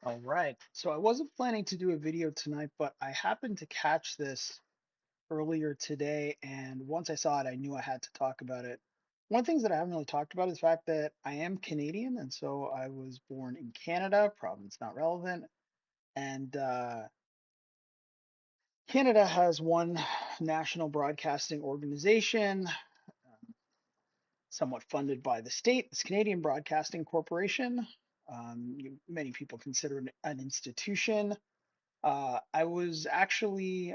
All right. So I wasn't planning to do a video tonight, but I happened to catch this earlier today, and once I saw it, I knew I had to talk about it. One of the things that I haven't really talked about is the fact that I am Canadian, and so I was born in Canada, province not relevant, and Canada has one national broadcasting organization, somewhat funded by the state, this Canadian Broadcasting Corporation. Many people consider it an institution. I was actually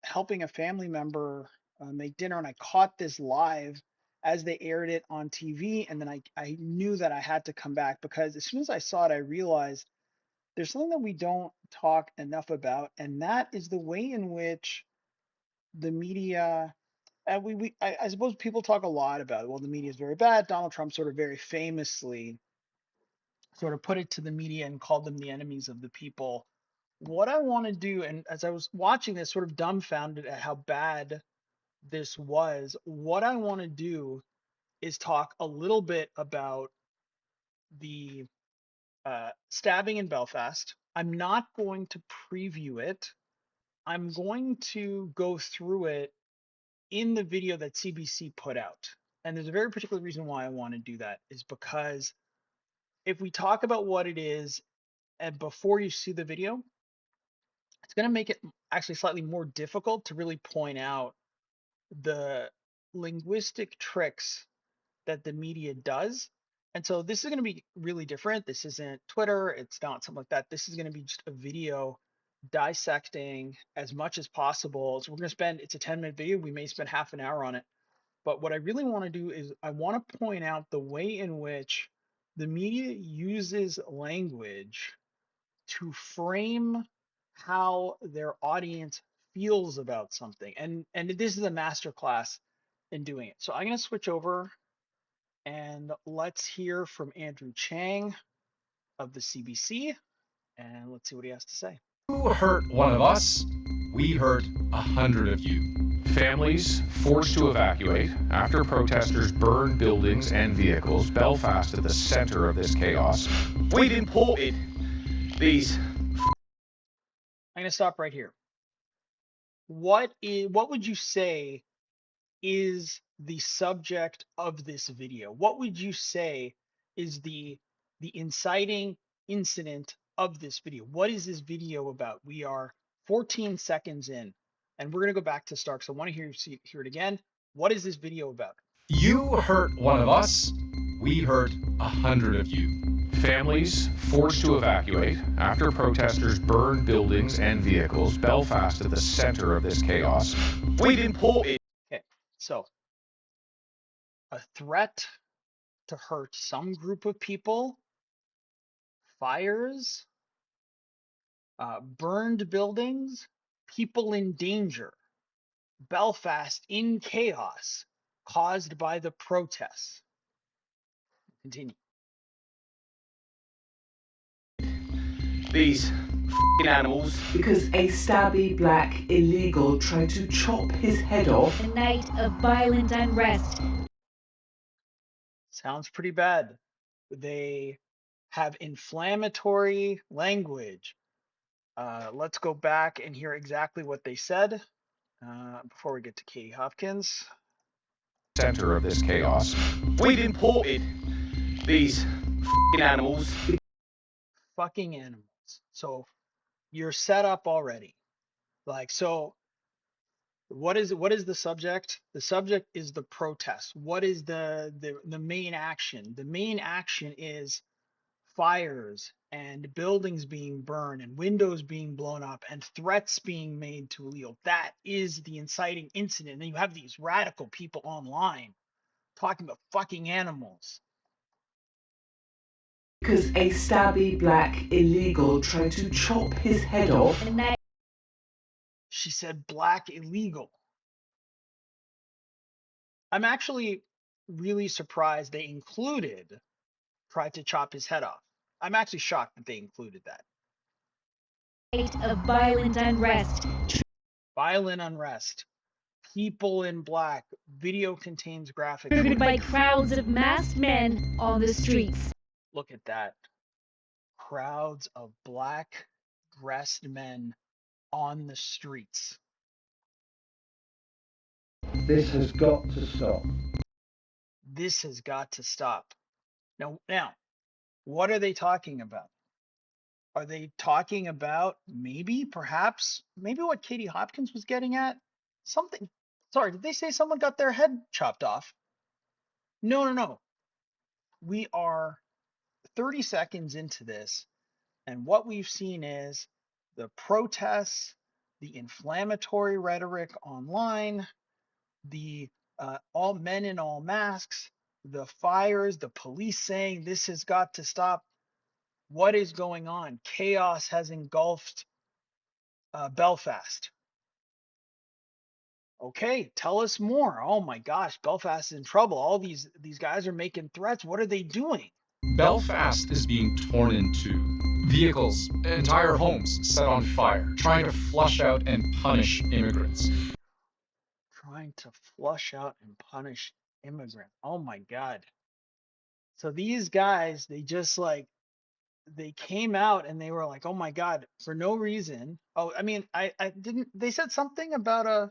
helping a family member make dinner, and I caught this live as they aired it on TV. And then I knew that I had to come back because as soon as I saw it, I realized there's something that we don't talk enough about, and that is the way in which the media. And I suppose people talk a lot about, well, the media is very bad. Donald Trump sort of very famously sort of put it to the media and called them the enemies of the people. What I want to do, and as I was watching this, sort of dumbfounded at how bad this was, what I want to do is talk a little bit about the stabbing in Belfast. I'm not going to preview it. I'm going to go through it in the video that CBC put out. And there's a very particular reason why I want to do that is because if we talk about what it is and before you see the video, it's going to make it actually slightly more difficult to really point out the linguistic tricks that the media does. And so this is going to be really different. This isn't Twitter, it's not something like that. This is going to be just a video dissecting as much as possible. So we're going to spend, it's a 10-minute video. We may spend half an hour on it. But what I really want to do is I want to point out the way in which the media uses language to frame how their audience feels about something. And this is a master class in doing it. So I'm going to switch over and let's hear from Andrew Chang of the CBC, and let's see what he has to say. You hurt one of us, we hurt 100 of you. Families forced to evacuate after protesters burned buildings and vehicles. Belfast at the center of this chaos. We've imported these. I'm going to stop right here. What would you say is the subject of this video? What would you say is the inciting incident of this video? What is this video about? We are 14 seconds in, and we're going to go back to Stark. So I want to hear it again. What is this video about? You hurt one of us, we hurt 100 of you. Families forced to evacuate after protesters burned buildings and vehicles. Belfast at the center of this chaos. We've imported. Okay, so a threat to hurt some group of people, fires, burned buildings, people in danger, Belfast in chaos caused by the protests. Continue. These animals. Because a stabby black illegal tried to chop his head off. A night of violent unrest. Sounds pretty bad. They have inflammatory language. Let's go back and hear exactly what they said before we get to Katie Hopkins. Center of this chaos. We've imported these animals. Fucking animals. So you're set up already. Like, so what is the subject? The subject is the protest. What is the main action? The main action is fires and buildings being burned and windows being blown up and threats being made to illegal. That is the inciting incident. And then you have these radical people online talking about fucking animals. Because a stabby black illegal tried to chop his head off. She said black illegal. I'm actually really surprised they included tried to chop his head off. I'm actually shocked that they included that. Night of violent unrest. Violent unrest. People in black. Video contains graphic. By crowds of masked men on the streets. Look at that. crowds of black dressed men on the streets. This has got to stop. This has got to stop. Now, what are they talking about? Are they talking about perhaps what Katie Hopkins was getting at? Something. Sorry, did they say someone got their head chopped off? No, no, no. We are 30 seconds into this, and what we've seen is the protests, the inflammatory rhetoric online, the all men in all masks, the fires, the police saying this has got to stop. What is going on? Chaos has engulfed Belfast. Okay, tell us more. Oh my gosh, Belfast is in trouble. All these guys are making threats. What are they doing? Belfast is being torn in two. Vehicles, entire homes set on fire, trying to flush out and punish immigrants. Trying to flush out and punish immigrants. Oh my God. So these guys, they came out and they were like, oh my God, for no reason. Oh, I mean, I didn't, they said something about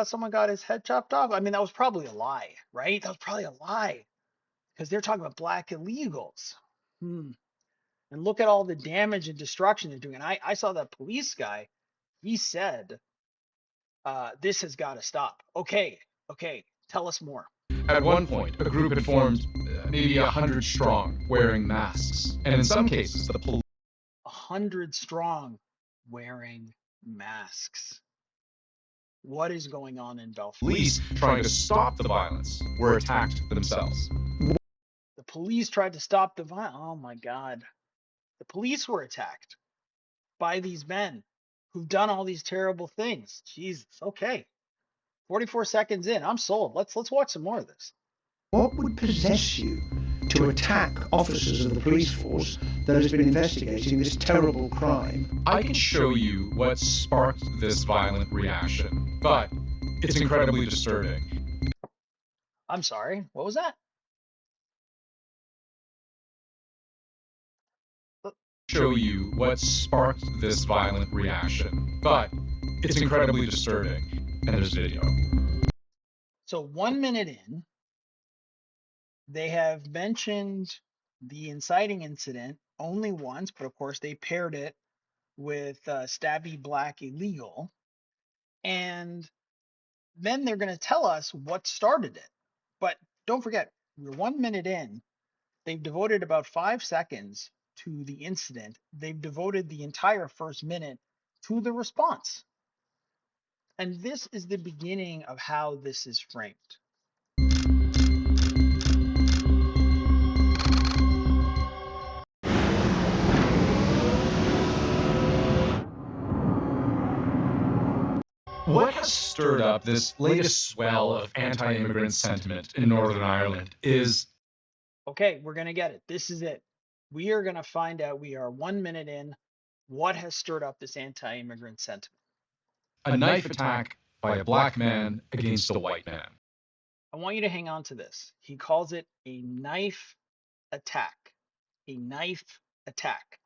someone got his head chopped off. I mean, that was probably a lie, right? That was probably a lie because they're talking about black illegals. Hmm. And look at all the damage and destruction they're doing. And I saw that police guy, he said, this has got to stop. Okay, tell us more. At one point, a group had formed, maybe 100 strong, wearing masks. And in some cases, the police 100 strong wearing masks. What is going on in Belfast? police, trying to stop the violence, were attacked themselves. The police tried to stop the violence. Oh my God. The police were attacked by these men who've done all these terrible things. Jesus. Okay. 44 seconds in. I'm sold. Let's watch some more of this. What would possess you to attack officers of the police force that has been investigating this terrible crime? I can show you what sparked this violent reaction, but it's incredibly disturbing. I'm sorry. What was that? Show you what sparked this violent reaction, but it's incredibly disturbing. And there's video. So 1 minute in, they have mentioned the inciting incident only once, but of course they paired it with stabby black illegal. And then they're going to tell us what started it. But don't forget, we're 1 minute in. They've devoted about 5 seconds to the incident. They've devoted the entire first minute to the response. And this is the beginning of how this is framed. What has stirred up this latest swell of anti-immigrant sentiment in Northern Ireland is Okay, we're going to get it. This is it. We are going to find out. We are 1 minute in. What has stirred up this anti-immigrant sentiment? a knife attack by a black man against a white man. I want you to hang on to this. He calls it a knife attack. A knife attack.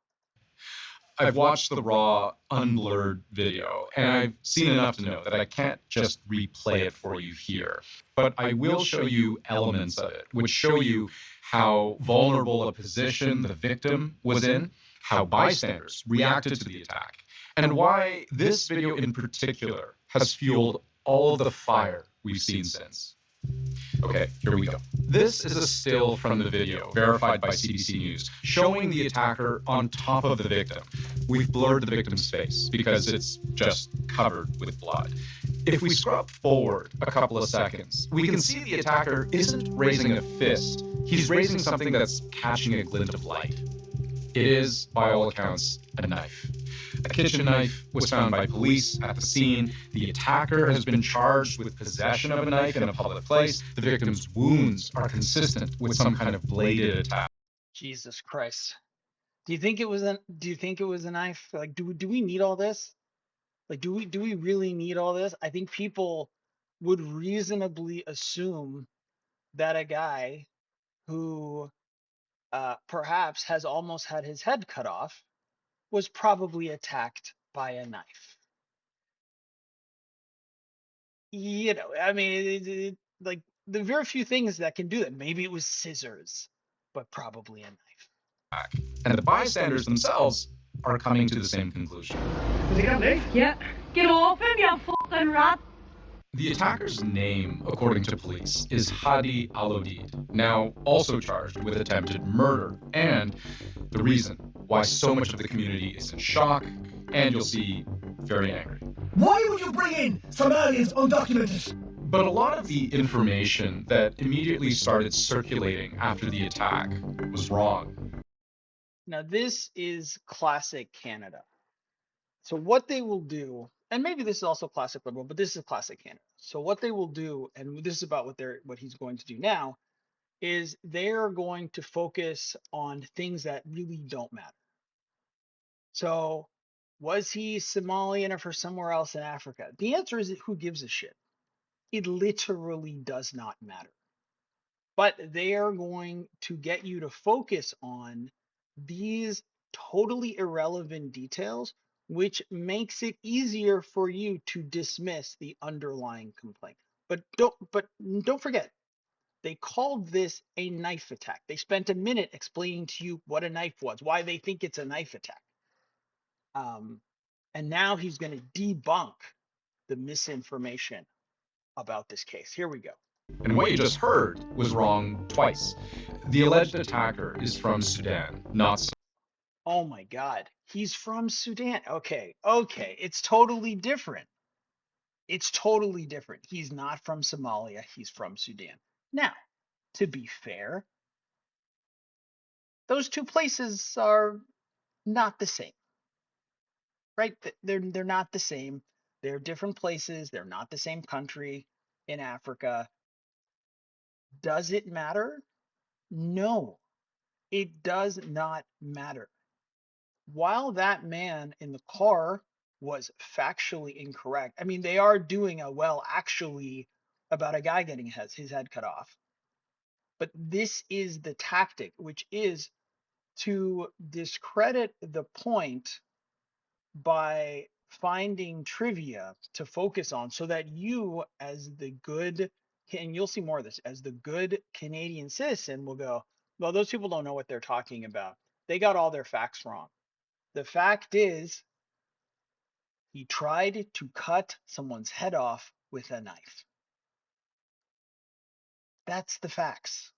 I've watched the raw, unblurred video, and I've seen enough to know that I can't just replay it for you here. But I will show you elements of it, which show you how vulnerable a position the victim was in, how bystanders reacted to the attack, and why this video in particular has fueled all of the fire we've seen since. Okay, here we go. This is a still from the video, verified by CBC News, showing the attacker on top of the victim. We've blurred the victim's face because it's just covered with blood. If we scrub forward a couple of seconds, we can see the attacker isn't raising a fist. He's raising something that's catching a glint of light. It is, by all accounts, a knife. A kitchen knife was found by police at the scene. The attacker has been charged with possession of a knife in a public place. The victim's wounds are consistent with some kind of bladed attack. Jesus Christ. Do you think it was a knife? Like, do we need all this? Like, do we really need all this? I think people would reasonably assume that a guy who perhaps has almost had his head cut off, was probably attacked by a knife. I mean, like the very few things that can do that. Maybe it was scissors, but probably a knife. And the bystanders themselves are coming to the same conclusion. Yeah. Get off him, you fucking rat. The attacker's name, according to police, is Hadi Alodid, now also charged with attempted murder, and the reason why so much of the community is in shock, and you'll see, very angry. Why would you bring in Somalians undocumented? But a lot of the information that immediately started circulating after the attack was wrong. Now, this is classic Canada. So what they will do, and maybe this is also classic liberal, but this is classic Canada. So what they will do, and this is about what he's going to do now, is they're going to focus on things that really don't matter. So was he Somalian or for somewhere else in Africa? The answer is who gives a shit? It literally does not matter. But they are going to get you to focus on these totally irrelevant details, which makes it easier for you to dismiss the underlying complaint. But don't forget, they called this a knife attack. They spent a minute explaining to you what a knife was, why they think it's a knife attack. And now he's going to debunk the misinformation about this case. Here we go. And what you just heard was wrong twice. The alleged attacker is from Sudan, not Somalia. Oh my God, he's from Sudan. Okay, it's totally different. It's totally different. He's not from Somalia, he's from Sudan. Now, to be fair, those two places are not the same, right? They're not the same. They're different places. They're not the same country in Africa. Does it matter? No, it does not matter. While that man in the car was factually incorrect, I mean, they are doing a well, actually, about a guy getting his head cut off. But this is the tactic, which is to discredit the point by finding trivia to focus on so that you, as the good, and you'll see more of this, as the good Canadian citizen will go, well, those people don't know what they're talking about. They got all their facts wrong. The fact is, he tried to cut someone's head off with a knife. That's the facts.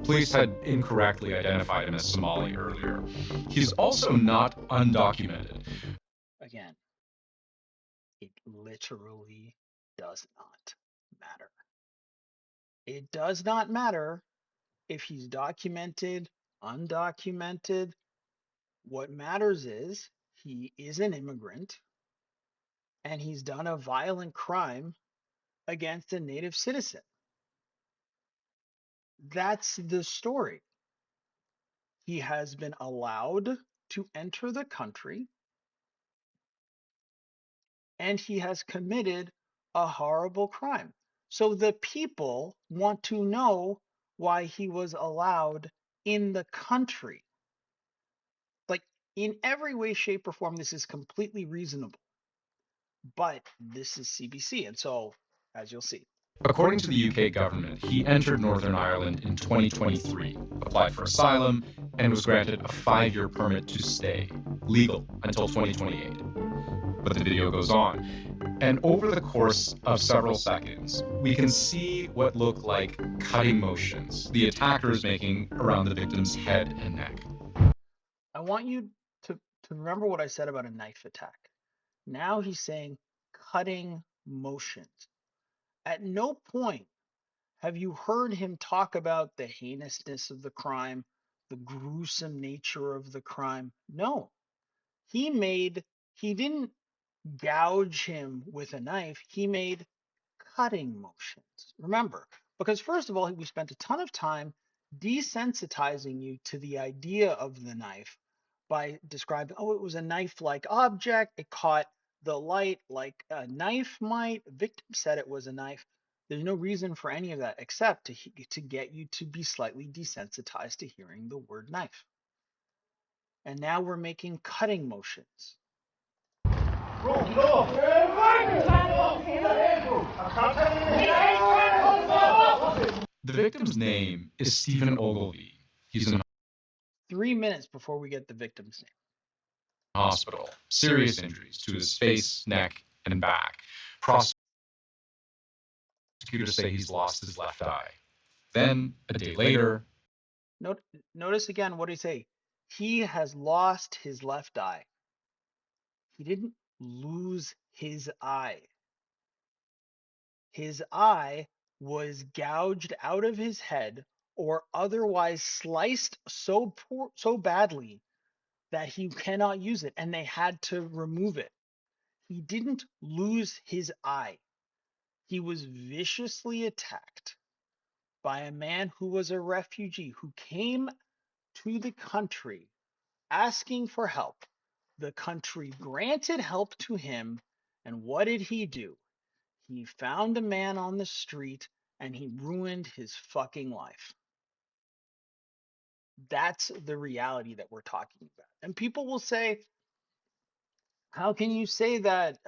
Police had incorrectly identified him as Somali earlier. He's also not undocumented. Again, it literally does not matter. It does not matter if he's documented, undocumented. What matters is he is an immigrant and he's done a violent crime against a native citizen. That's the story. He has been allowed to enter the country and he has committed a horrible crime. So the people want to know why he was allowed in the country. Like, in every way, shape, or form, this is completely reasonable. But this is CBC. And so, as you'll see, According to the UK government, he entered Northern Ireland in 2023, applied for asylum, and was granted a 5-year permit to stay, legal until 2028. But the video goes on, and over the course of several seconds, we can see what look like cutting motions the attacker is making around the victim's head and neck. I want you to remember what I said about a knife attack. Now he's saying cutting motions. At no point have you heard him talk about the heinousness of the crime, the gruesome nature of the crime? No. He didn't gouge him with a knife, he made cutting motions. Remember, because first of all, we spent a ton of time desensitizing you to the idea of the knife by describing, oh, it was a knife-like object, it caught the light like a knife might. The victim said it was a knife. There's no reason for any of that except to get you to be slightly desensitized to hearing the word knife. And now we're making cutting motions. The victim's name is Stephen Ogilvy. He's in 3 minutes before we get the victim's name. hospital. Serious injuries to his face, neck, and back. Prosecutors say he's lost his left eye. Then, a day later, Notice again what did he say? He has lost his left eye. He didn't lose his eye. His eye was gouged out of his head or otherwise sliced so badly that he cannot use it, and they had to remove it. He didn't lose his eye. He was viciously attacked by a man who was a refugee who came to the country asking for help. The country granted help to him, and what did he do? He found a man on the street and he ruined his fucking life. That's the reality that we're talking about. And people will say, how can you say that?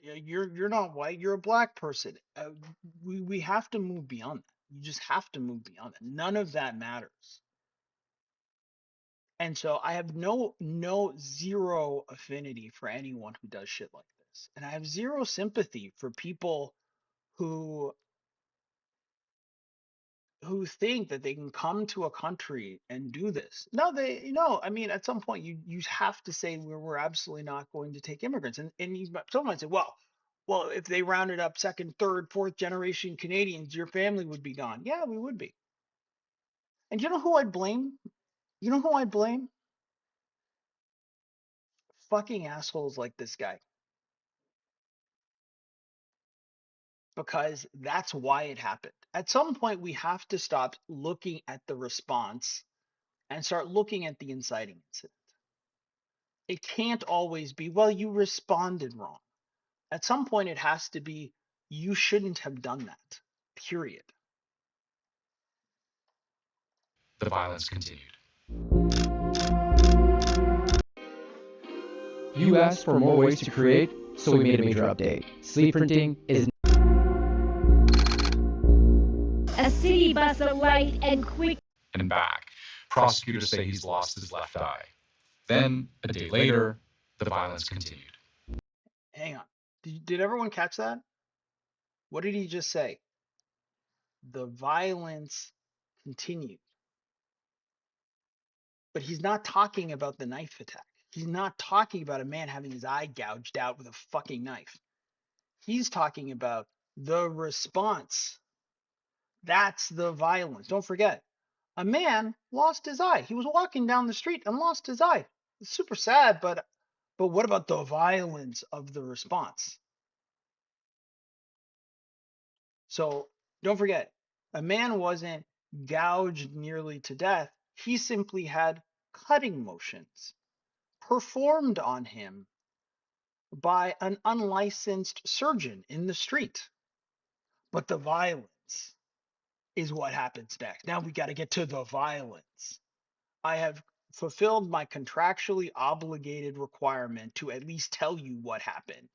You're not white, you're a black person. We have to move beyond that. You just have to move beyond that. None of that matters. And so I have zero affinity for anyone who does shit like this. And I have zero sympathy for people who think that they can come to a country and do this. No, I mean, at some point you have to say we're absolutely not going to take immigrants. And someone might say, well, if they rounded up second, third, fourth generation Canadians, your family would be gone. Yeah, we would be. And you know who I'd blame? You know who I'd blame? Fucking assholes like this guy. Because that's why it happened. At some point, we have to stop looking at the response and start looking at the inciting incident. It can't always be, well, you responded wrong. At some point, it has to be, you shouldn't have done that, period. the violence continued. You asked for more ways to create, so we made a major update. Sleeve printing is A city bus alight and quick And back. Prosecutors say he's lost his left eye. Then, a day later, the violence continued. Hang on. Did everyone catch that? What did he just say? The violence continued. But he's not talking about the knife attack. He's not talking about a man having his eye gouged out with a fucking knife. He's talking about the response. That's the violence. Don't forget, a man lost his eye. He was walking down the street and lost his eye. It's super sad, but what about the violence of the response? So don't forget, a man wasn't gouged nearly to death. He simply had cutting motions performed on him by an unlicensed surgeon in the street. But the violence is what happens next. Now we got to get to the violence. I have fulfilled my contractually obligated requirement to at least tell you what happened.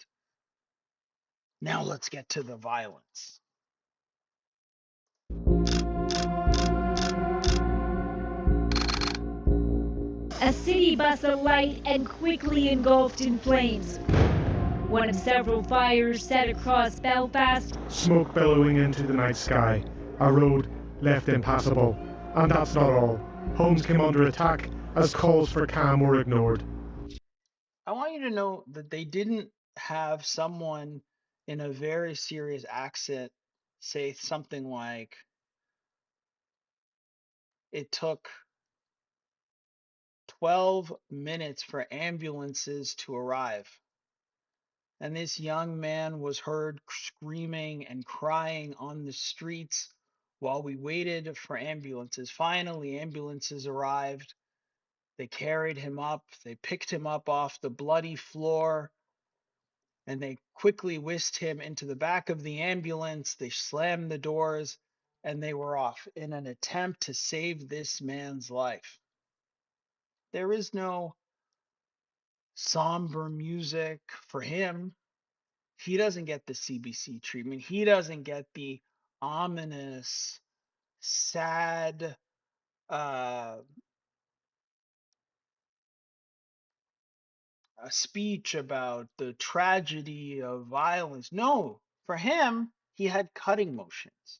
Now let's get to the violence. A city bus alight and quickly engulfed in flames. One of several fires set across Belfast. Smoke billowing into the night sky. A road left impassable. And that's not all. Homes came under attack as calls for calm were ignored. I want you to know that they didn't have someone in a very serious accent say something like, it took 12 minutes for ambulances to arrive. And this young man was heard screaming and crying on the streets while we waited for ambulances. Finally, ambulances arrived. They carried him up. They picked him up off the bloody floor. and they quickly whisked him into the back of the ambulance. They slammed the doors and they were off in an attempt to save this man's life. There is no somber music for him. He doesn't get the CBC treatment. He doesn't get the ominous, sad, a speech about the tragedy of violence. No, for him, he had cutting motions.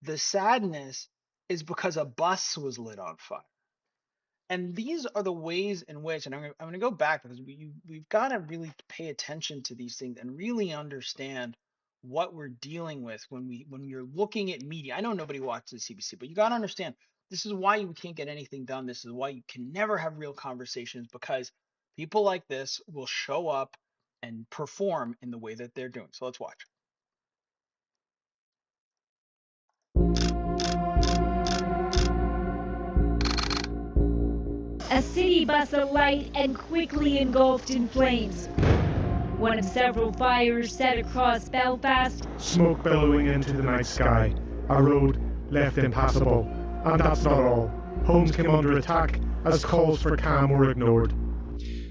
The sadness is because a bus was lit on fire. And these are the ways in which, and I'm going to go back because we've got to really pay attention to these things and really understand what we're dealing with when you're looking at media. I know nobody watches CBC, but you got to understand this is why you can't get anything done. This is why you can never have real conversations, because people like this will show up and perform in the way that they're doing. So let's watch. A city bus alight and quickly engulfed in flames. One of several fires set across Belfast. Smoke billowing into the night sky. A road left impassable. And that's not all. Homes came under attack as calls for calm were ignored.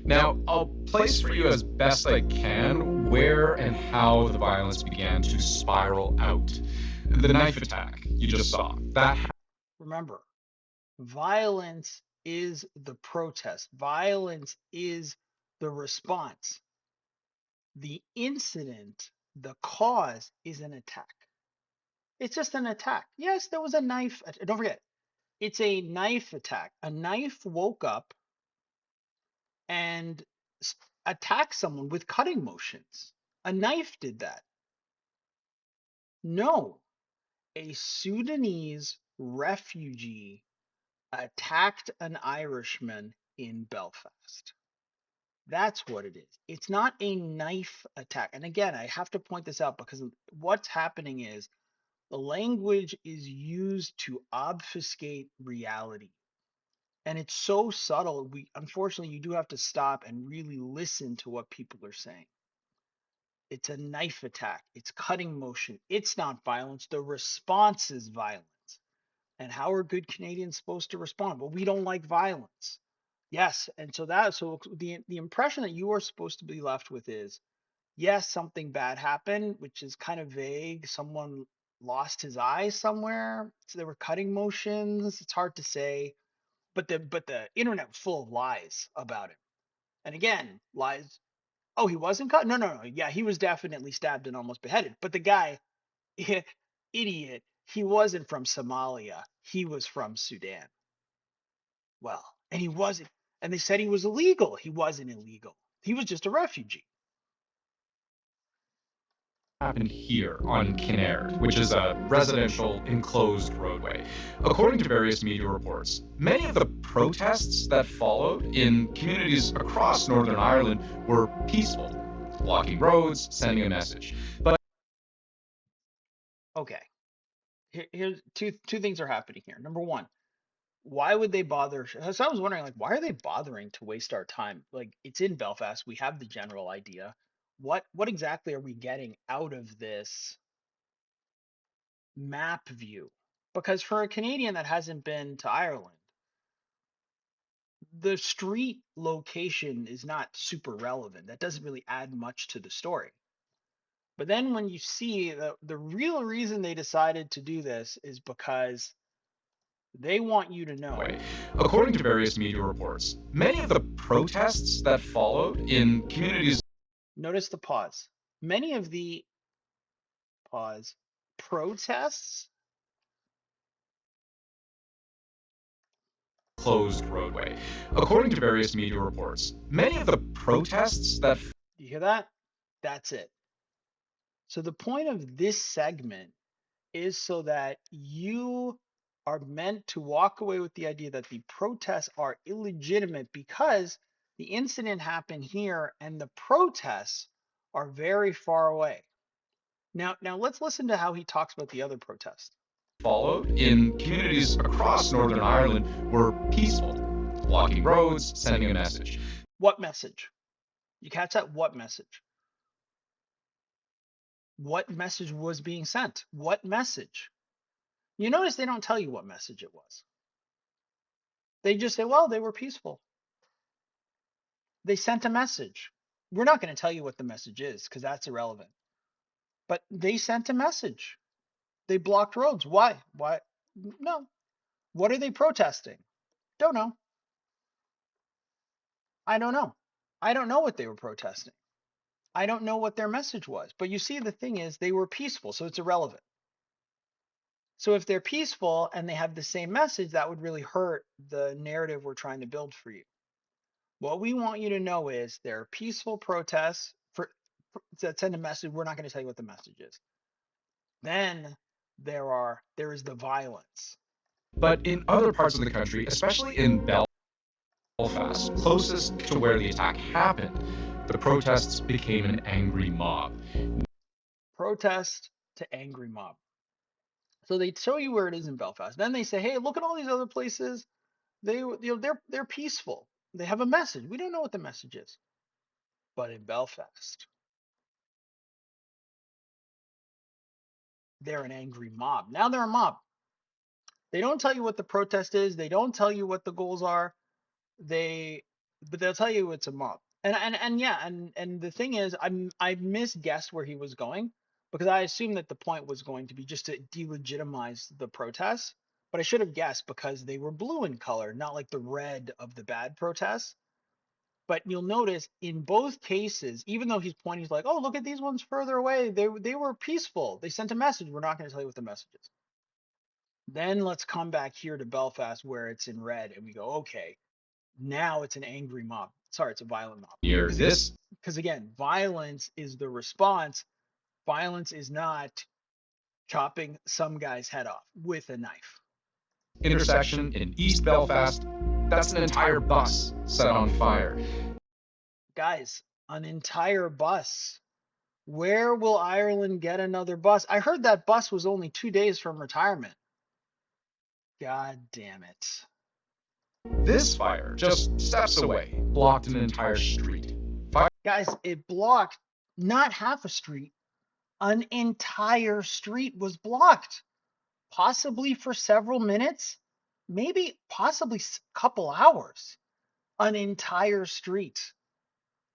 Now, I'll place for you as best I can where and how the violence began to spiral out. The knife attack you just saw, that Remember, violence is the protest. Violence is the response. The incident, the cause, is an attack. It's just an attack. Yes, there was a knife. Don't forget, it's a knife attack. A knife woke up and attacked someone with cutting motions. A knife did that. No, a Sudanese refugee attacked an Irishman in Belfast. That's what it is. It's not a knife attack. And again, I have to point this out because what's happening is the language is used to obfuscate reality. And it's so subtle. Unfortunately, you do have to stop and really listen to what people are saying. It's a knife attack. It's cutting motion. It's not violence. The response is violence. And how are good Canadians supposed to respond? Well, we don't like violence. Yes, and so the impression that you are supposed to be left with is, yes, something bad happened, which is kind of vague. Someone lost his eye somewhere. So there were cutting motions. It's hard to say, but the internet was full of lies about him. And again, lies. Oh, he wasn't cut? No. Yeah, he was definitely stabbed and almost beheaded. But the guy, idiot, he wasn't from Somalia. He was from Sudan. Well, and he wasn't. And they said he was illegal. He wasn't illegal. He was just a refugee. happened here on Kinnaird, which is a residential enclosed roadway. According to various media reports, many of the protests that followed in communities across Northern Ireland were peaceful, blocking roads, sending a message. But Okay, here's two things are happening here. Number one, why would they bother? So I was wondering, like, why are they bothering to waste our time? Like, it's in Belfast. We have the general idea. What exactly are we getting out of this map view? Because for a Canadian that hasn't been to Ireland, the street location is not super relevant. That doesn't really add much to the story. But then when you see the real reason they decided to do this is because they want you to know. according to various media reports, many of the protests that followed in communities. Notice the pause. Many of the protests. Closed roadway. According to various media reports, many of the protests that. You hear that? That's it. So the point of this segment is so that you are meant to walk away with the idea that the protests are illegitimate because the incident happened here and the protests are very far away. Now let's listen to how he talks about the other protests. Followed in communities across Northern Ireland were peaceful, blocking roads, sending a message. What message? You catch that? What message? What message was being sent? What message? You notice they don't tell you what message it was. They just say, well, they were peaceful. They sent a message. We're not going to tell you what the message is because that's irrelevant. But they sent a message. They blocked roads. Why? Why? No. What are they protesting? Don't know. I don't know. I don't know what they were protesting. I don't know what their message was. But you see, the thing is, they were peaceful, so it's irrelevant. So if they're peaceful and they have the same message, that would really hurt the narrative we're trying to build for you. What we want you to know is there are peaceful protests that send a message. We're not going to tell you what the message is. Then there is the violence. But in other parts of the country, especially in Belfast, closest to where the attack happened, the protests became an angry mob. Protest to angry mob. So they show you where it is in Belfast. Then they say, "Hey, look at all these other places. They're peaceful. They have a message. We don't know what the message is." But in Belfast, they're an angry mob. Now they're a mob. They don't tell you what the protest is. They don't tell you what the goals are. But they'll tell you it's a mob. And yeah, and the thing is, I misguessed where he was going because I assumed that the point was going to be just to delegitimize the protests. But I should have guessed because they were blue in color, not like the red of the bad protests. But you'll notice in both cases, even though he's pointing, he's like, "Oh, look at these ones further away. They were peaceful. They sent a message. We're not going to tell you what the message is." Then let's come back here to Belfast where it's in red, and we go, okay, now it's an angry mob. Sorry, it's a violent mob. Near this Because again, violence is the response. Violence is not chopping some guy's head off with a knife. intersection in East Belfast, that's an entire bus set on fire. Guys, an entire bus. Where will Ireland get another bus? I heard that bus was only 2 days from retirement. God damn it. This fire, just steps away, blocked an entire street. Guys, it blocked not half a street, an entire street was blocked, possibly for several minutes, maybe possibly a couple hours. An entire street.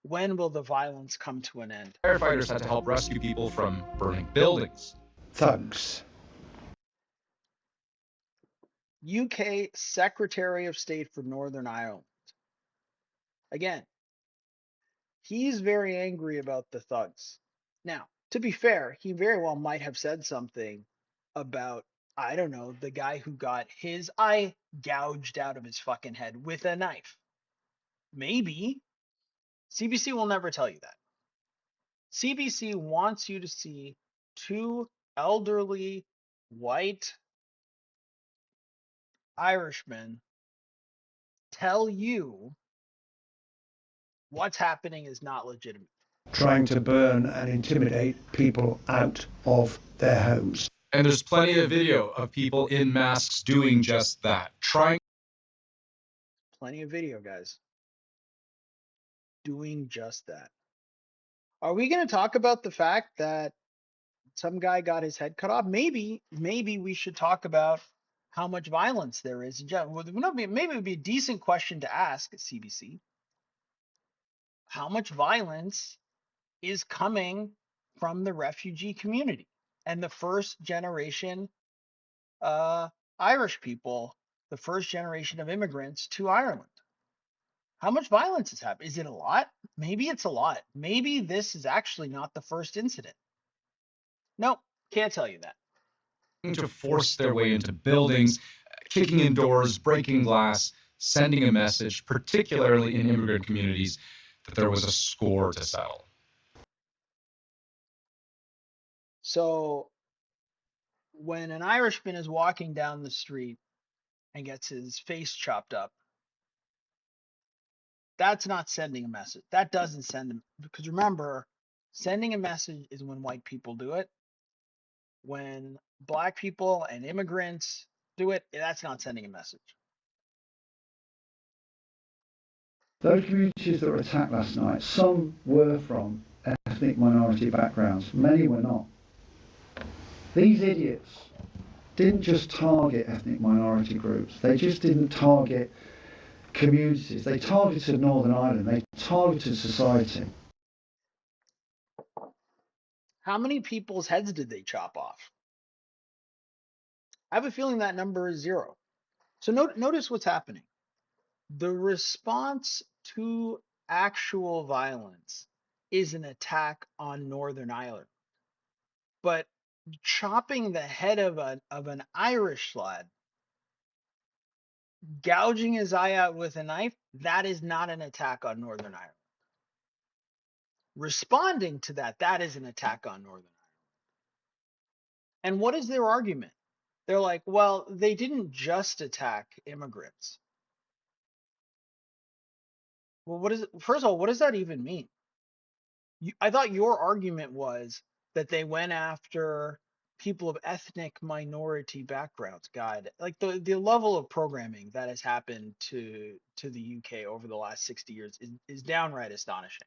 When will the violence come to an end? Firefighters had to help rescue people from burning buildings. Thugs. UK Secretary of State for Northern Ireland. Again, he's very angry about the thugs. Now, to be fair, he very well might have said something about, I don't know, the guy who got his eye gouged out of his fucking head with a knife. Maybe. CBC will never tell you that. CBC wants you to see two elderly white Irishmen tell you what's happening is not legitimate. Trying to burn and intimidate people out of their homes. And there's plenty of video of people in masks doing just that, trying. Plenty of video, guys. Doing just that. Are we going to talk about the fact that some guy got his head cut off? Maybe we should talk about how much violence there is in general. Maybe it would be a decent question to ask at CBC. How much violence is coming from the refugee community and the first generation Irish people, the first generation of immigrants to Ireland? How much violence has happened? Is it a lot? Maybe it's a lot. Maybe this is actually not the first incident. Nope, can't tell you that. To force their way into buildings, kicking in doors, breaking glass, sending a message, particularly in immigrant communities, that there was a score to settle. So when an Irishman is walking down the street and gets his face chopped up, that's not sending a message. That doesn't send them, because remember, sending a message is when white people do it. When black people and immigrants do it, that's not sending a message. Those communities that were attacked last night, some were from ethnic minority backgrounds, many were not. These idiots didn't just target ethnic minority groups, they just didn't target communities, they targeted Northern Ireland, they targeted society. How many people's heads did they chop off? I have a feeling that number is zero. So notice what's happening. The response to actual violence is an attack on Northern Ireland. But chopping the head of an Irish lad, gouging his eye out with a knife, that is not an attack on Northern Ireland. Responding to that, that is an attack on Northern Ireland. And what is their argument? They're like, well, they didn't just attack immigrants. Well, first of all, what does that even mean? I thought your argument was that they went after people of ethnic minority backgrounds. God, like the level of programming that has happened to the UK over the last 60 years is downright astonishing.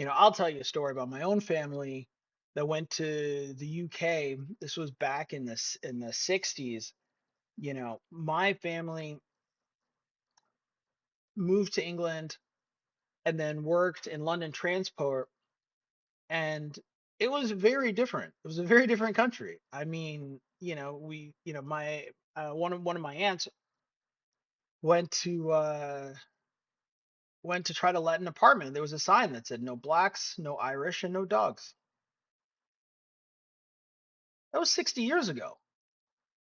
I'll tell you a story about my own family that went to the UK. This was back in the 60s. My family moved to England and then worked in London transport, and it was very different. It was a very different country. I mean, my one of my aunts went to try to let an apartment. There was a sign that said no blacks, no Irish, and no dogs. That was 60 years ago.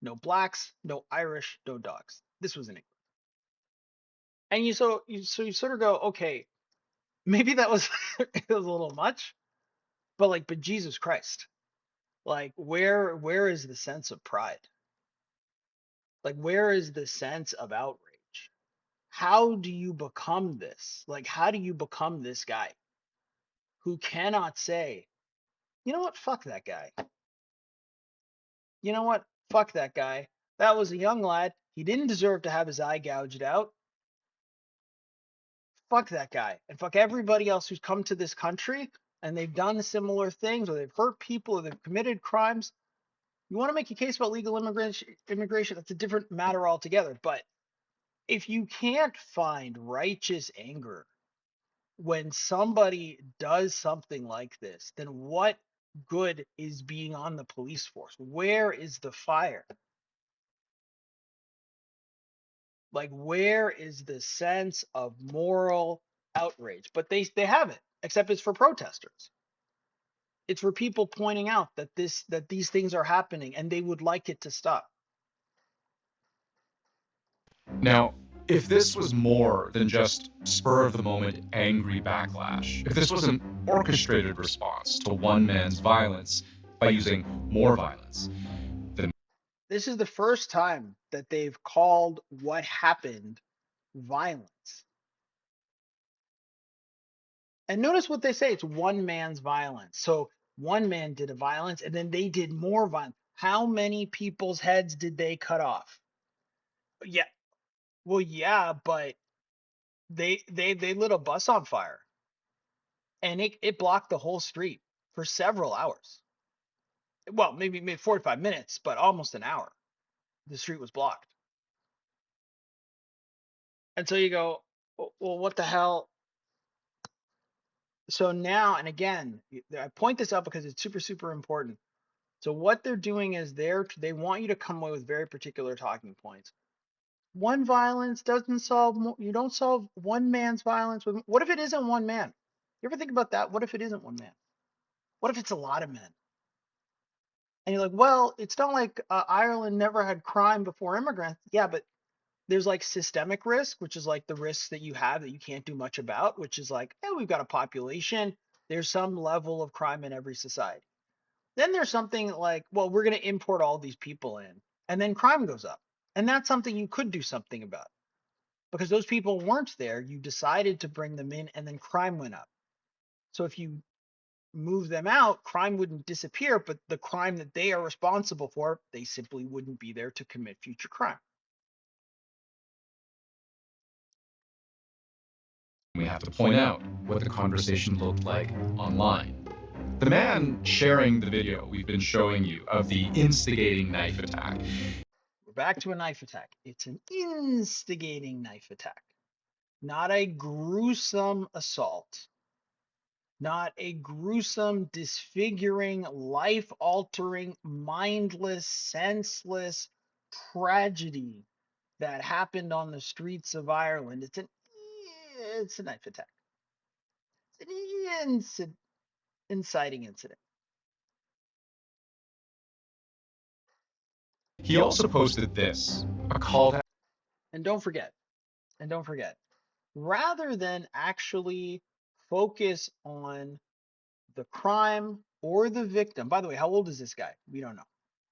No blacks, no Irish, no dogs. This was in England. And you sort of go, okay, maybe that was it was a little much, but Jesus Christ. Like where is the sense of pride? Like where is the sense of outrage? How do you become this? Like how do you become this guy who cannot say, you know what, fuck that guy. You know what? Fuck that guy. That was a young lad. He didn't deserve to have his eye gouged out. Fuck that guy. And fuck everybody else who's come to this country and they've done similar things, or they've hurt people, or they've committed crimes. You want to make a case about legal immigration, that's a different matter altogether. But if you can't find righteous anger when somebody does something like this, then what good is being on the police force? Where is the fire? Like, where is the sense of moral outrage? But they have it, except it's for protesters. It's for people pointing out that these things are happening and they would like it to stop. Now, if this was more than just spur of the moment angry backlash, if this was an orchestrated response to one man's violence by using more violence, then This is the first time that they've called what happened violence. And notice what they say, it's one man's violence. So one man did a violence and then they did more violence. How many people's heads did they cut off? Yeah. Well, yeah, but they lit a bus on fire and it blocked the whole street for several hours. Well, maybe 45 minutes, but almost an hour. The street was blocked. And so you go, well, what the hell? So now, and again, I point this out because it's super, super important. So what they're doing is they want you to come away with very particular talking points. One violence doesn't solve, you don't solve one man's violence with, what if it isn't one man? You ever think about that? What if it isn't one man? What if it's a lot of men? And you're like, well, it's not like Ireland never had crime before immigrants. Yeah, but there's like systemic risk, which is like the risks that you have that you can't do much about, which is like, hey, we've got a population. There's some level of crime in every society. Then there's something like, well, we're going to import all these people in, and then crime goes up. And that's something you could do something about because those people weren't there. You decided to bring them in, and then crime went up. So if you move them out, crime wouldn't disappear, but the crime that they are responsible for, they simply wouldn't be there to commit future crime. We have to point out what the conversation looked like online. The man sharing the video we've been showing you of the instigating knife attack. We're back to a knife attack. It's an instigating knife attack, not a gruesome assault, not a gruesome, disfiguring, life altering, mindless, senseless tragedy that happened on the streets of Ireland. It's a knife attack. It's an inciting incident. He also posted this, a call to And don't forget, rather than actually focus on the crime or the victim. By the way, how old is this guy? We don't know.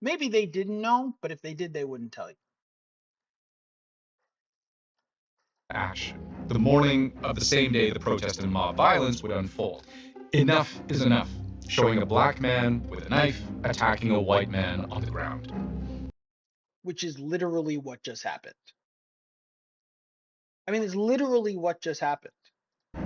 Maybe they didn't know, but if they did, they wouldn't tell you. action. The morning of the same day the protest and mob violence would unfold. Enough is enough, showing a black man with a knife attacking a white man on the ground. Which is literally what just happened. I mean, it's literally what just happened.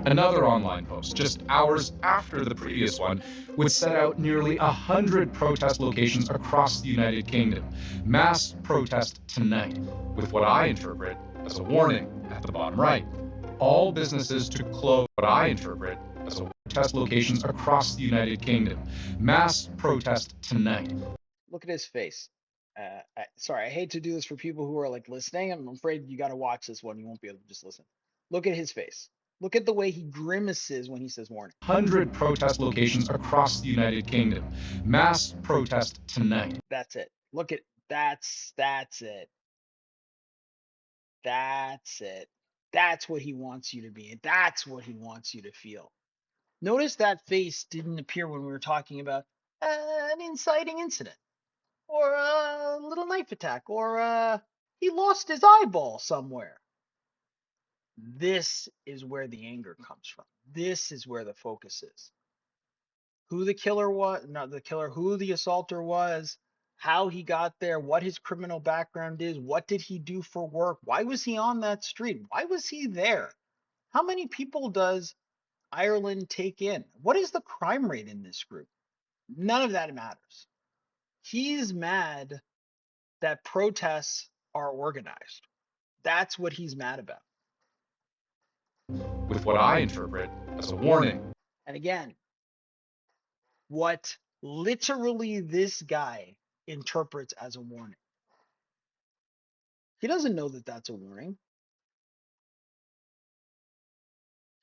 Another online post, just hours after the previous one, would set out nearly 100 protest locations across the United Kingdom. Mass protest tonight, with what I interpret as a warning at the bottom right. All businesses to close, what I interpret as a protest locations across the United Kingdom. Mass protest tonight. Look at his face. Sorry, I hate to do this for people who are like listening. I'm afraid you got to watch this one. You won't be able to just listen. Look at his face. Look at the way he grimaces when he says warning. 100 protest locations across the United Kingdom. Mass protest tonight. That's it. Look at that's it. That's it. That's what he wants you to be. And that's what he wants you to feel. Notice that face didn't appear when we were talking about an inciting incident or a little knife attack or he lost his eyeball somewhere. This is where the anger comes from. This is where the focus is. Who the killer was, not the killer, who the assaulter was, how he got there, what his criminal background is, what did he do for work, why was he on that street, why was he there, how many people does Ireland take in, what is the crime rate in this group? None of that matters. He's mad that protests are organized. That's what he's mad about. With what I interpret as a warning. And again, what literally this guy interprets as a warning. He doesn't know that that's a warning.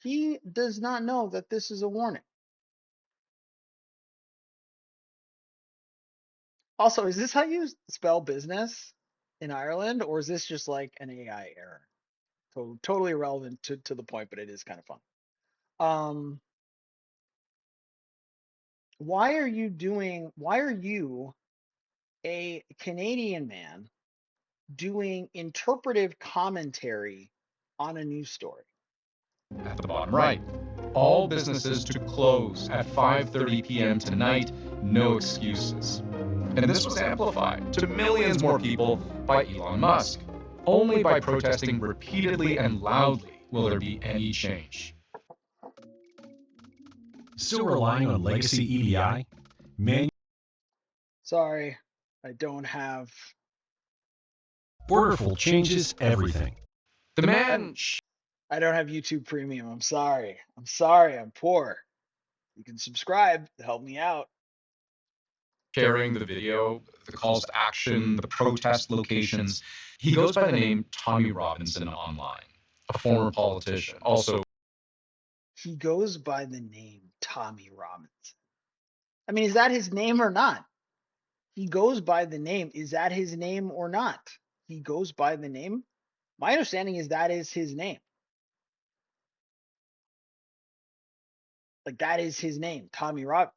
He does not know that this is a warning. Also, is this how you spell business in Ireland, or is this just like an AI error? So totally irrelevant to the point, but it is kind of fun. Why are you a Canadian man doing interpretive commentary on a news story? At the bottom right, all businesses to close at 5:30 p.m. tonight, no excuses. And this was amplified to millions more people by Elon Musk. Only by protesting repeatedly and loudly will there be any change. Still relying on legacy EDI? Sorry, I don't have. Borderful changes everything. The man. I don't have YouTube Premium. I'm sorry. I'm poor. You can subscribe to help me out. Sharing the video, the calls to action, the protest locations. He goes by the name Tommy Robinson online, a former politician. Also, he goes by the name Tommy Robinson. I mean, is that his name or not? He goes by the name. Is that his name or not? He goes by the name. My understanding is that is his name. Like that is his name, Tommy Robinson.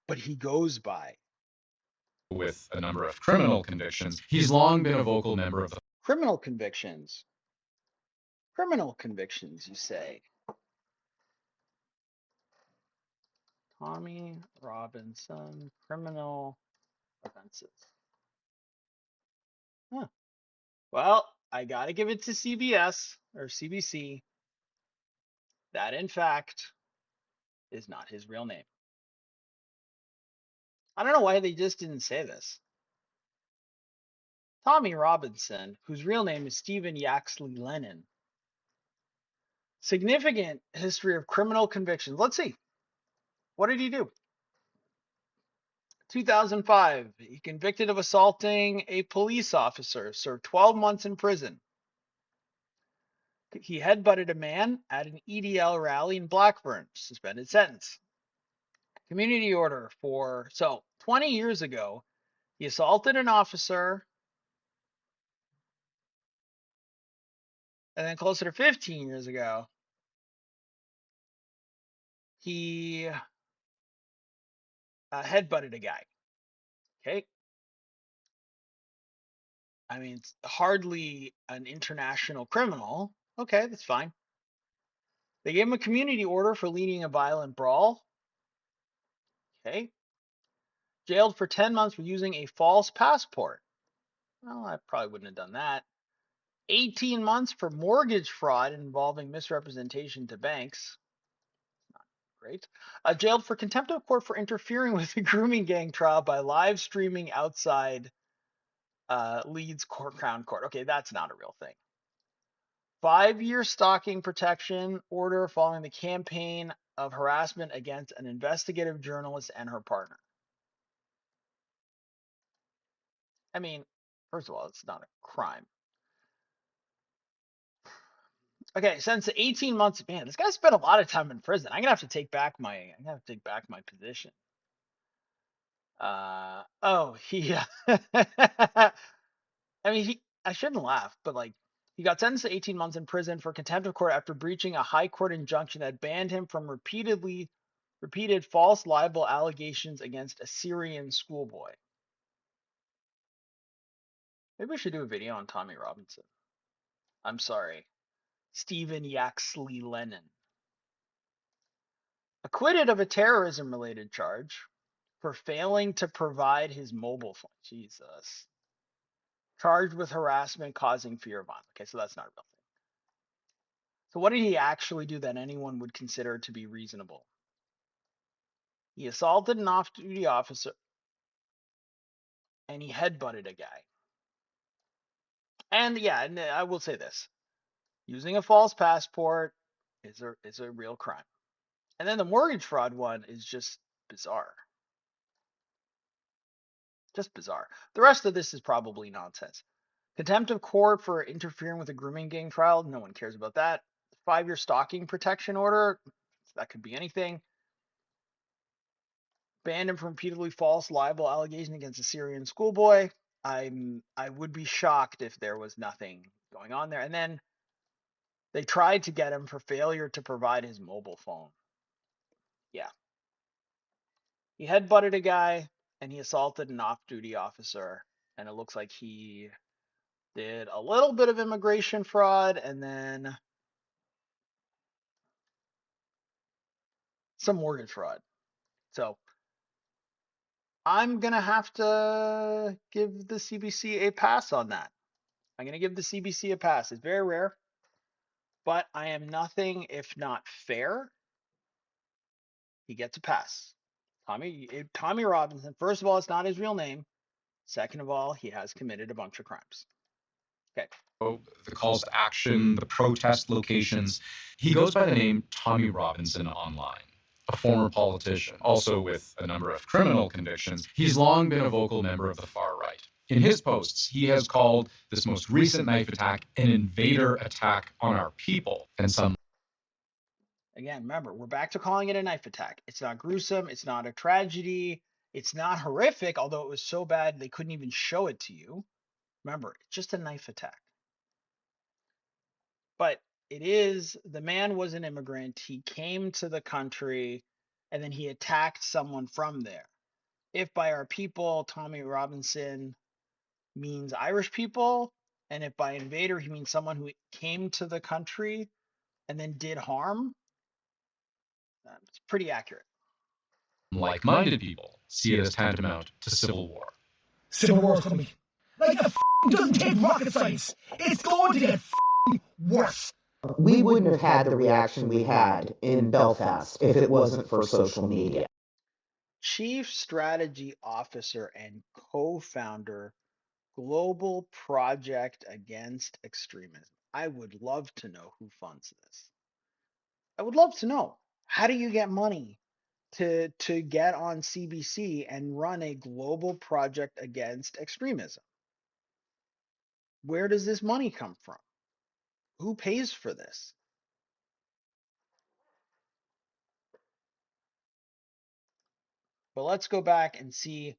But he goes by. With a number of criminal convictions, he's long been a vocal member of the criminal convictions. Criminal convictions, you say? Tommy Robinson, criminal offenses. Huh. Well, I gotta give it to CBS or CBC. That, in fact, is not his real name. I don't know why they just didn't say this. Tommy Robinson, whose real name is Stephen Yaxley Lennon. Significant history of criminal convictions. Let's see. What did he do? 2005, he convicted of assaulting a police officer, served 12 months in prison. He headbutted a man at an EDL rally in Blackburn, suspended sentence. Community order for, 20 years ago, he assaulted an officer, and then closer to 15 years ago, he headbutted a guy. Okay. I mean, it's hardly an international criminal. Okay, that's fine. They gave him a community order for leading a violent brawl. Okay. Jailed for 10 months for using a false passport. Well, I probably wouldn't have done that. 18 months for mortgage fraud involving misrepresentation to banks. Not great. Jailed for contempt of court for interfering with the grooming gang trial by live streaming outside Leeds Crown Court. Okay, that's not a real thing. 5-year stalking protection order following the campaign of harassment against an investigative journalist and her partner. I mean, first of all, it's not a crime. Okay, since 18 months, man, this guy spent a lot of time in prison. I'm gonna have to take back my position. He I mean, I shouldn't laugh, but like, he got sentenced to 18 months in prison for contempt of court after breaching a high court injunction that banned him from repeated false libel allegations against a Syrian schoolboy. Maybe we should do a video on Tommy Robinson. I'm sorry. Stephen Yaxley Lennon. Acquitted of a terrorism-related charge for failing to provide his mobile phone. Jesus. Charged with harassment causing fear of violence. Okay, so that's not a real thing. So what did he actually do that anyone would consider to be reasonable? He assaulted an off-duty officer and he headbutted a guy. And yeah, and I will say this. Using a false passport is a real crime. And then the mortgage fraud one is just bizarre. Just bizarre. The rest of this is probably nonsense. Contempt of court for interfering with a grooming gang trial. No one cares about that. 5-year stalking protection order. That could be anything. Banned him from repeatedly false libel allegations against a Syrian schoolboy. I would be shocked if there was nothing going on there. And then they tried to get him for failure to provide his mobile phone. Yeah. He headbutted a guy and he assaulted an off-duty officer. And it looks like he did a little bit of immigration fraud and then some mortgage fraud. So I'm going to have to give the CBC a pass on that. I'm going to give the CBC a pass. It's very rare, but I am nothing if not fair. He gets a pass. Tommy Robinson, first of all, it's not his real name. Second of all, he has committed a bunch of crimes. Okay. The calls to action, the protest locations. He goes by the name Tommy Robinson online, a former politician, also with a number of criminal convictions. He's long been a vocal member of the far right. In his posts, he has called this most recent knife attack an invader attack on our people, and some. Again, remember, we're back to calling it a knife attack. It's not gruesome. It's not a tragedy. It's not horrific, although it was so bad they couldn't even show it to you. Remember, it's just a knife attack. But the man was an immigrant. He came to the country and then he attacked someone from there. If by our people, Tommy Robinson means Irish people, and if by invader he means someone who came to the country and then did harm, it's pretty accurate. Like-minded people see it as tantamount to civil war. Civil war's coming. Like, it doesn't take rocket science. It's going to get worse. We wouldn't have had the reaction we had in Belfast if it wasn't for social media. Chief Strategy Officer and co-founder, Global Project Against Extremism. I would love to know who funds this. I would love to know. How do you get money to get on CBC and run a global project against extremism? Where does this money come from? Who pays for this? But let's go back and see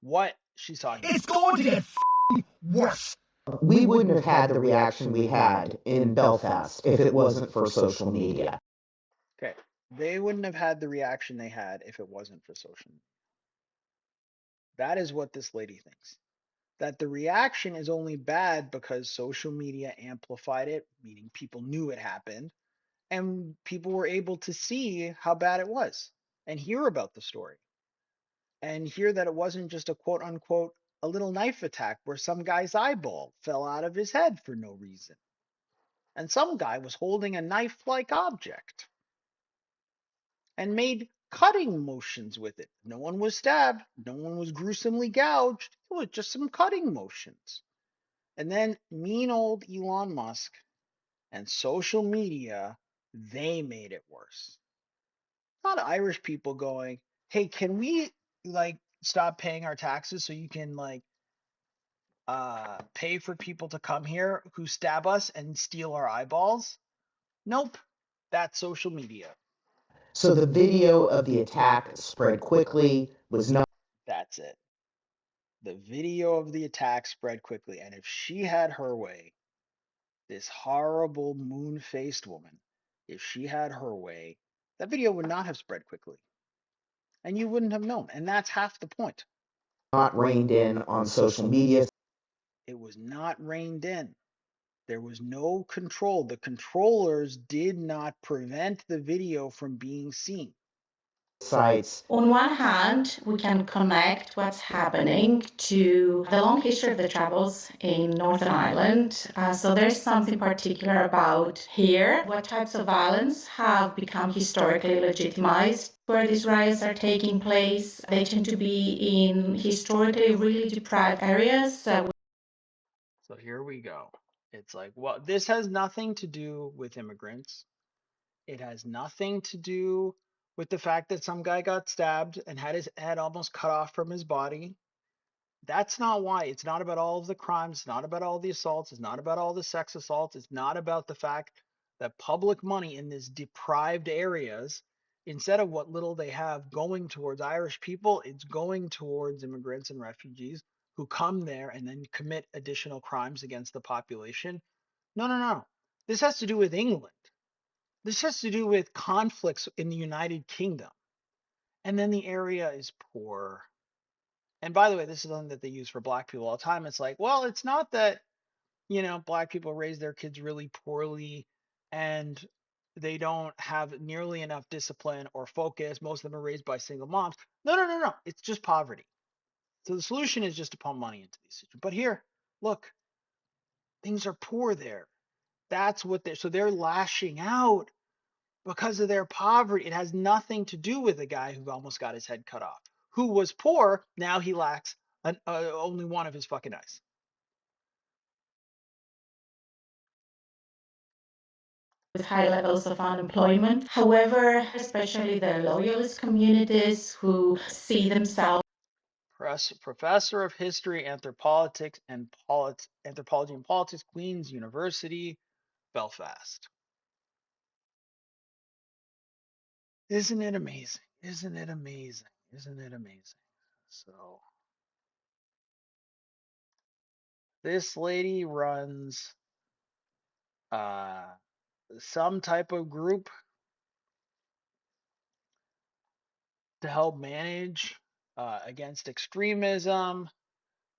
what she's talking about. It's going to get worse. We wouldn't have had the reaction we had in Belfast if it wasn't for social media. Okay. They wouldn't have had the reaction they had if it wasn't for social media. That is what this lady thinks. That the reaction is only bad because social media amplified it, meaning people knew it happened, and people were able to see how bad it was and hear about the story and hear that it wasn't just a quote unquote a little knife attack where some guy's eyeball fell out of his head for no reason and some guy was holding a knife-like object and made cutting motions with it. No one was stabbed, no one was gruesomely gouged, it was just some cutting motions. And then mean old Elon Musk and social media, they made it worse. Not Irish people going, hey, can we like stop paying our taxes so you can like pay for people to come here who stab us and steal our eyeballs? Nope. That's social media. So the video of the attack spread quickly, was not. That's it. The video of the attack spread quickly. And if she had her way, this horrible moon-faced woman, if she had her way, that video would not have spread quickly. And you wouldn't have known. And that's half the point. Not reined in on social media. It was not reined in. There was no control. The controllers did not prevent the video from being seen. Sites. On one hand, we can connect what's happening to the long history of the troubles in Northern Ireland. So there's something particular about here. What types of violence have become historically legitimized where these riots are taking place? They tend to be in historically really deprived areas. So here we go. It's like, well, this has nothing to do with immigrants. It has nothing to do with the fact that some guy got stabbed and had his head almost cut off from his body. That's not why. It's not about all of the crimes. It's not about all the assaults. It's not about all the sex assaults. It's not about the fact that public money in these deprived areas, instead of what little they have going towards Irish people, it's going towards immigrants and refugees who come there and then commit additional crimes against the population. No, no, no. This has to do with England. This has to do with conflicts in the United Kingdom. And then the area is poor. And by the way, this is something that they use for black people all the time. It's like, well, it's not that, black people raise their kids really poorly and they don't have nearly enough discipline or focus. Most of them are raised by single moms. No, no, no, no. It's just poverty. So the solution is just to pump money into these situations. But here, look, things are poor there. That's what they're lashing out because of their poverty. It has nothing to do with the guy who almost got his head cut off, who was poor. Now he lacks only one of his fucking eyes. With high levels of unemployment. However, especially the loyalist communities who see themselves. Professor of History, Anthropology and Politics, Queen's University, Belfast. Isn't it amazing? Isn't it amazing? Isn't it amazing? So this lady runs some type of group to help manage against extremism.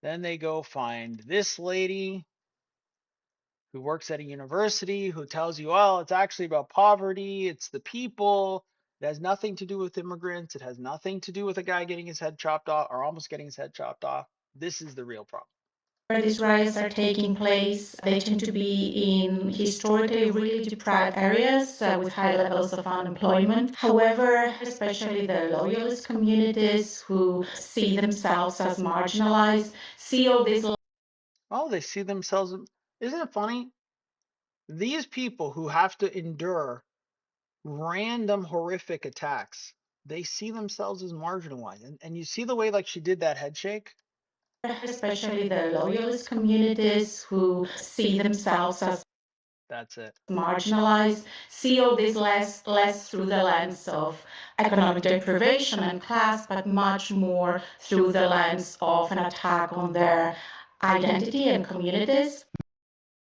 Then they go find this lady who works at a university who tells you, well, it's actually about poverty, it's the people. It has nothing to do with immigrants. It has nothing to do with a guy getting his head chopped off or almost getting his head chopped off. This is the real problem. Where these riots are taking place, they tend to be in historically really deprived areas with high levels of unemployment. However, especially the loyalist communities who see themselves as marginalized, see all these. Oh, they see themselves. Isn't it funny? These people who have to endure random horrific attacks, they see themselves as marginalized. And you see the way like she did that head shake? Especially the loyalist communities who see themselves as That's it. marginalized, see all this less through the lens of economic deprivation and class, but much more through the lens of an attack on their identity and communities.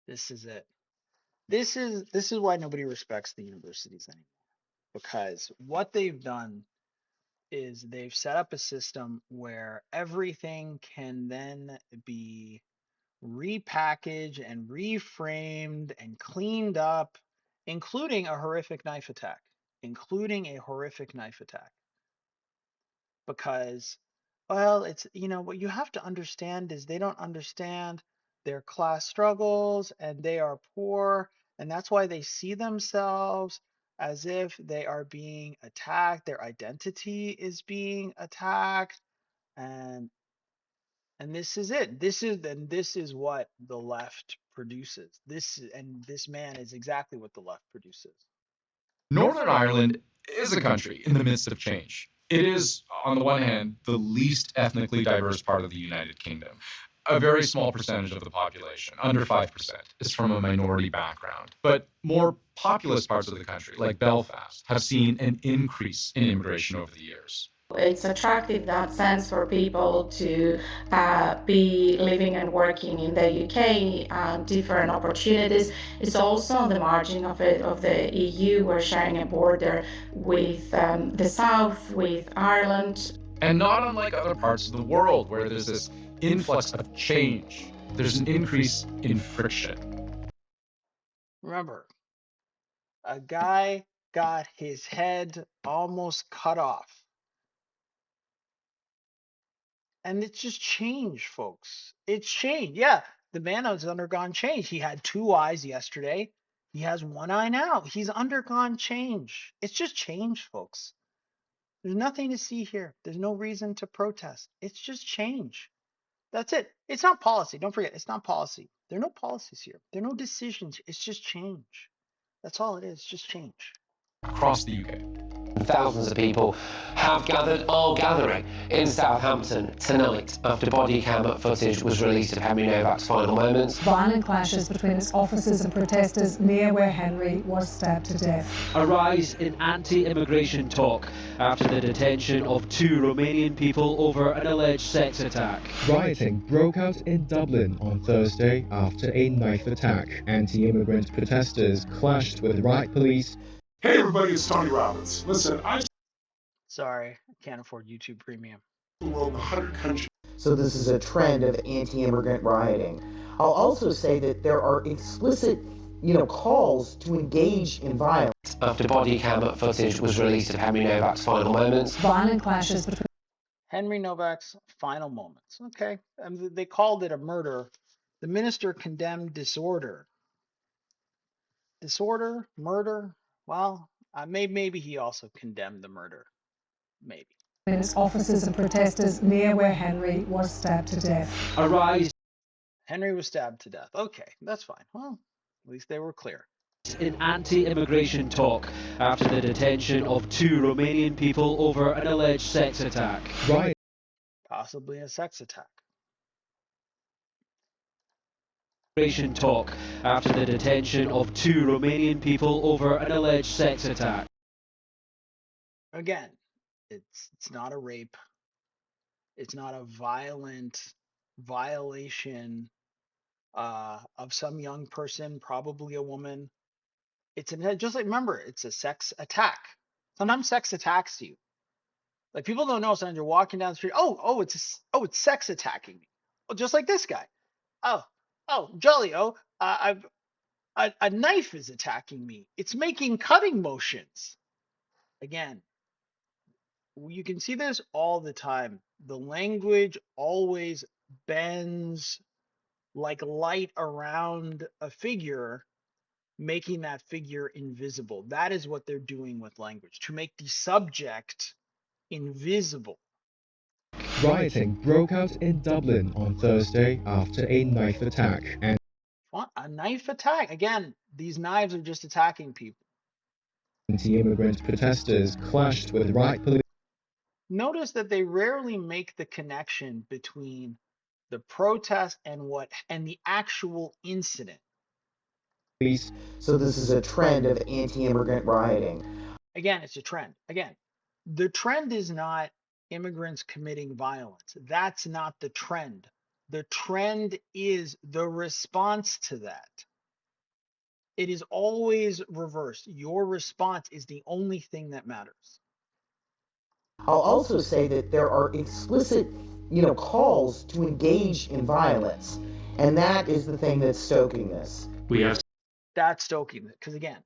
This is it. This is why nobody respects the universities anymore. Because what they've done is they've set up a system where everything can then be repackaged and reframed and cleaned up, including a horrific knife attack. Including a horrific knife attack. Because, well, it's, what you have to understand is they don't understand their class struggles and they are poor. And that's why they see themselves as if they are being attacked. Their identity is being attacked. And this is it. This is what the left produces. This man is exactly what the left produces. Northern Ireland is a country in the midst of change. It is, on the one hand, the least ethnically diverse part of the United Kingdom. A very small percentage of the population, under 5%, is from a minority background. But more populous parts of the country, like Belfast, have seen an increase in immigration over the years. It's attractive in that sense for people to be living and working in the UK, different opportunities. It's also on the margin of the EU. We're sharing a border with the south, with Ireland. And not unlike other parts of the world where there's this influx of change, there's an increase in friction. Remember, a guy got his head almost cut off. And it's just change, folks. It's change. Yeah, the man has undergone change. He had two eyes yesterday. He has one eye now. He's undergone change. It's just change, folks. There's nothing to see here. There's no reason to protest. It's just change. That's it. It's not policy. Don't forget, it's not policy. There are no policies here. There are no decisions. It's just change. That's all it is, just change. Across the UK. Thousands of people have gathered, are gathering in Southampton tonight after body cam footage was released of Henry Novak's final moments. Violent clashes between its officers and protesters near where Henry was stabbed to death. A rise in anti-immigration talk after the detention of two Romanian people over an alleged sex attack. Rioting broke out in Dublin on Thursday after a knife attack. Anti-immigrant protesters clashed with riot police. Hey everybody, it's Tony Robbins. Listen, Sorry, I can't afford YouTube Premium. World in 100 countries. So this is a trend of anti-immigrant rioting. I'll also say that there are explicit, calls to engage in violence. After body cam footage was released of Henry Novak's final moments. Violent clashes between Henry Novak's final moments. Okay, they called it a murder. The minister condemned disorder. Disorder, murder. Well, maybe he also condemned the murder. Maybe. its officers and protesters near where Henry was stabbed to death. A rise. Henry was stabbed to death. Okay, that's fine. Well, at least they were clear. In anti-immigration talk after the detention of two Romanian people over an alleged sex attack. Right. Possibly a sex attack. Immigration talk after the detention of two Romanian people over an alleged sex attack. Again, it's not a rape. It's not a violent violation of some young person, probably a woman. It's just like, remember, it's a sex attack. Sometimes sex attacks you. Like, people don't know. Sometimes you're walking down the street. It's sex attacking me. Oh, just like this guy. Oh, jolly. A knife is attacking me. It's making cutting motions. Again, you can see this all the time. The language always bends like light around a figure, making that figure invisible. That is what they're doing with language, to make the subject invisible. Rioting broke out in Dublin on Thursday after a knife attack, and What? A knife attack? Again, these knives are just attacking people. anti-immigrant protesters clashed with riot police. Notice that they rarely make the connection between the protest and the actual incident. So this is a trend of anti-immigrant rioting. Again, it's a trend. Again, the trend is not immigrants committing violence. That's not the trend. The trend is the response to that. It is always reversed. Your response is the only thing that matters. I'll also say that there are explicit, calls to engage in violence, and that is the thing that's stoking this. That's stoking it, because again,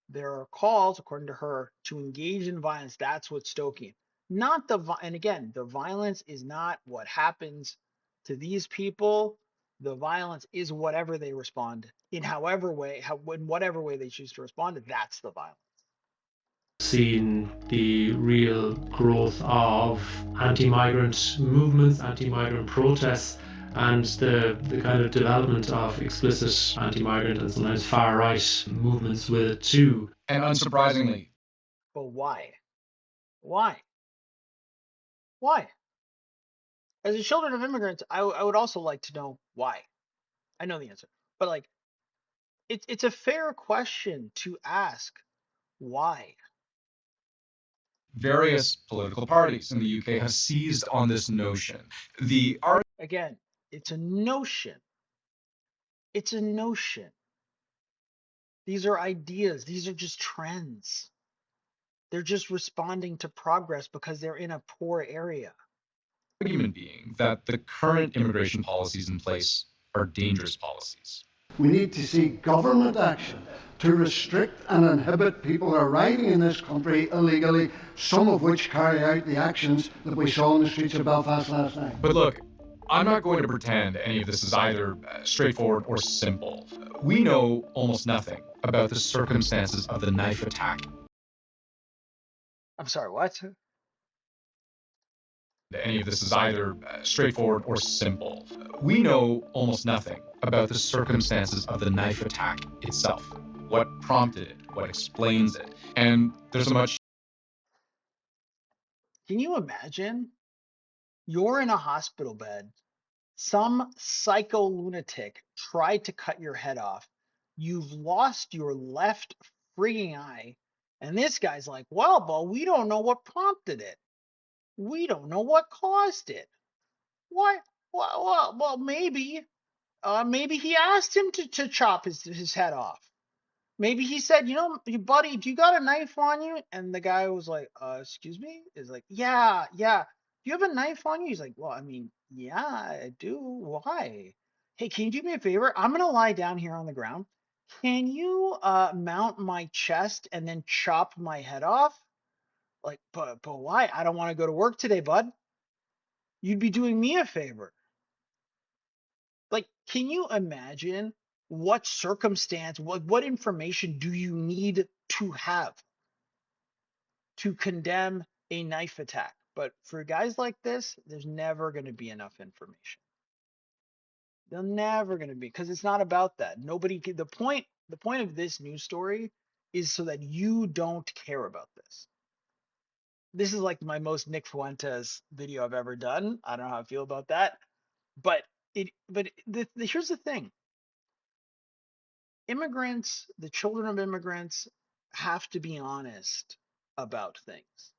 there are calls, according to her, to engage in violence. That's what's stoking. Not and again, the violence is not what happens to these people. The violence is whatever they respond in whatever way they choose to respond to. That's the violence. Seen the real growth of anti-migrant movements, anti-migrant protests, and the kind of development of explicit anti-migrant and sometimes far-right movements with it too. And unsurprisingly, But why? Why? Why? As a children of immigrants, I would also like to know why. I know the answer, but like, it's a fair question to ask. Why? various political parties in the UK have seized on this notion. Again, it's a notion. It's a notion. These are ideas. These are just trends. They're just responding to progress because they're in a poor area. Argument being that the current immigration policies in place are dangerous policies. We need to see government action to restrict and inhibit people arriving in this country illegally, some of which carry out the actions that we saw in the streets of Belfast last night. But look, I'm not going to pretend any of this is either straightforward or simple. We know almost nothing about the circumstances of the knife attack. I'm sorry, what? Any of this is either straightforward or simple. We know almost nothing about the circumstances of the knife attack itself. What prompted it, what explains it. And there's a much. Can you imagine? You're in a hospital bed. Some psycho lunatic tried to cut your head off. You've lost your left frigging eye. And this guy's like, well, we don't know what prompted it. We don't know what caused it. What? Well, maybe he asked him to chop his head off. Maybe he said, buddy, do you got a knife on you? And the guy was like, excuse me? Is like, yeah. Do you have a knife on you? He's like, well, I mean, yeah, I do. Why? Hey, can you do me a favor? I'm gonna lie down here on the ground. Can you mount my chest and then chop my head off? Like, but why? I don't want to go to work today, bud. You'd be doing me a favor. Like, can you imagine what circumstance, what information do you need to have to condemn a knife attack? But for guys like this, there's never going to be enough information. They're never going to be, because it's not about that. The point of this news story is so that you don't care about this. This is like my most Nick Fuentes video I've ever done. I don't know how I feel about that, but here's the thing. Immigrants, the children of immigrants, have to be honest about things.